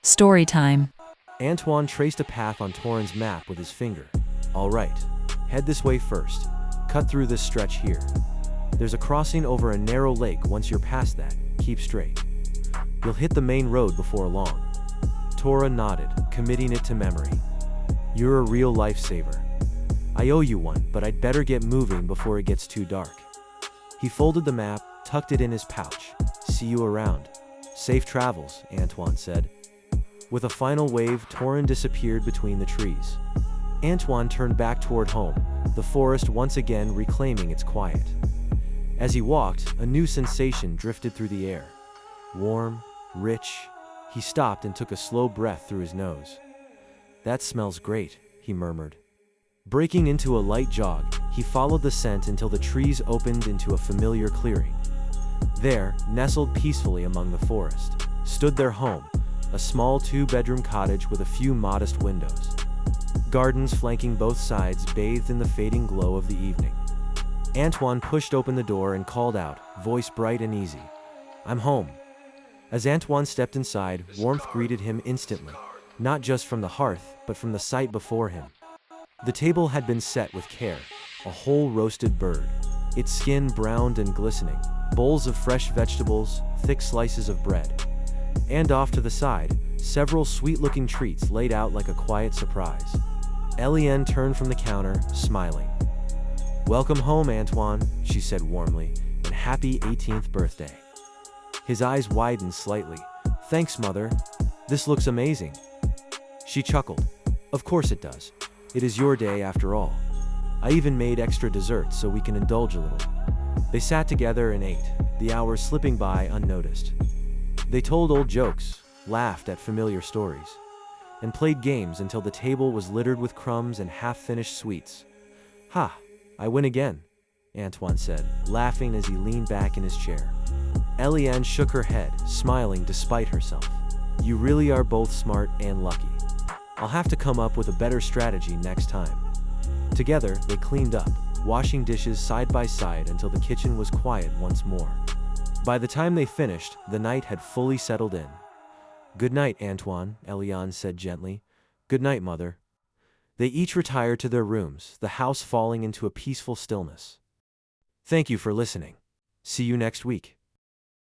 Story time. Antoine traced a path on Torin's map with his finger. All right, head this way first. Cut through this stretch here. There's a crossing over a narrow lake. Once you're past that, keep straight. You'll hit the main road before long. Tora nodded, committing it to memory. You're a real lifesaver. I owe you one, but I'd better get moving before it gets too dark. He folded the map, tucked it in his pouch. See you around. Safe travels, Antoine said. With a final wave, Torin disappeared between the trees. Antoine turned back toward home, the forest once again reclaiming its quiet. As he walked, a new sensation drifted through the air. Warm, rich. He stopped and took a slow breath through his nose. That smells great, he murmured. Breaking into a light jog, he followed the scent until the trees opened into a familiar clearing. There, nestled peacefully among the forest, stood their home, a small two-bedroom cottage with a few modest windows. Gardens flanking both sides bathed in the fading glow of the evening. Antoine pushed open the door and called out, voice bright and easy. I'm home. As Antoine stepped inside, warmth greeted him instantly, not just from the hearth, but from the sight before him. The table had been set with care, a whole roasted bird, its skin browned and glistening, bowls of fresh vegetables, thick slices of bread. And off to the side, several sweet-looking treats laid out like a quiet surprise. Eliane turned from the counter, smiling. Welcome home, Antoine, she said warmly, and happy 18th birthday. His eyes widened slightly. Thanks, Mother. This looks amazing. She chuckled. Of course it does. It is your day after all. I even made extra dessert so we can indulge a little. They sat together and ate, the hours slipping by unnoticed. They told old jokes, laughed at familiar stories, and played games until the table was littered with crumbs and half-finished sweets. Ha, I win again, Antoine said, laughing as he leaned back in his chair. Eliane shook her head, smiling despite herself. You really are both smart and lucky. I'll have to come up with a better strategy next time. Together, they cleaned up, washing dishes side by side until the kitchen was quiet once more. By the time they finished, the night had fully settled in. Good night, Antoine, Eliane said gently. Good night, Mother. They each retired to their rooms, the house falling into a peaceful stillness. Thank you for listening. See you next week.